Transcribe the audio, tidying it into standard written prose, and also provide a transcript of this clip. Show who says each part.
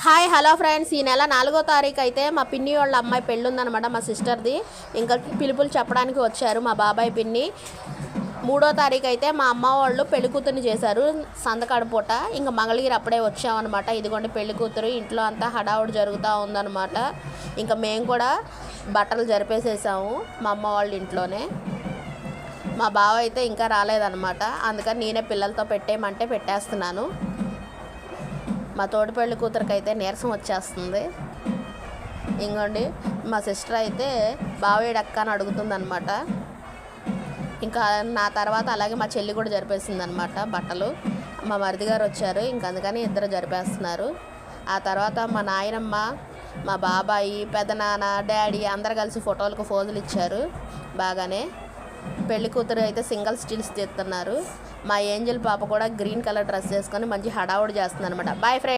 Speaker 1: Hi hello friends, ఈ నెల 4వ తారీఖు అయితే మా పిన్ని వాళ్ళ అమ్మాయి పెళ్ళి ఉందన్నమాట. మా సిస్టర్ది. ఇంకా పిలుపులు చెప్పడానికి వచ్చారు మా బాబాయ్ పిన్ని. 3వ తారీఖు అయితే మా అమ్మ వాళ్ళు పెళ్లి కూతుర్ని చేశారు సందకాడు పూట. ఇంకా మంగళగిరి అప్పుడే వచ్చామన్నమాట. ఇదిగోండి పెళ్లి కూతురు. ఇంట్లో అంతా హడావుడి జరుగుతూ ఉందన్నమాట. ఇంకా మేము కూడా బట్టలు జరిపేసేసాము మా అమ్మ వాళ్ళ ఇంట్లోనే. మా బావ అయితే ఇంకా రాలేదన్నమాట. అందుకని నేనే పిల్లలతో పెట్టేయమంటే పెట్టేస్తున్నాను. మా తోటి పెళ్లి కూతురికి అయితే నీరసం వచ్చేస్తుంది. ఇంకోండి మా సిస్టర్ అయితే బావేడక్క అని అడుగుతుందన్నమాట. ఇంకా నా తర్వాత అలాగే మా చెల్లి కూడా జరిపేసింది అనమాట బట్టలు. మా మరిది గారు వచ్చారు, ఇంక అందుకని ఇద్దరు జరిపేస్తున్నారు. ఆ తర్వాత మా నాయనమ్మ, మా బాబాయి, పెదనాన్న, డాడీ అందరు కలిసి ఫోటోలకు ఫోజులు ఇచ్చారు. బాగానే పెళ్లి కూతురు అయితే సింగిల్ స్టిల్స్ తీస్తున్నారు. మా ఏంజల్ పాప కూడా గ్రీన్ కలర్ డ్రెస్ వేసుకొని మంచి హడావుడి చేస్తుంది అనమాట. Boy friends.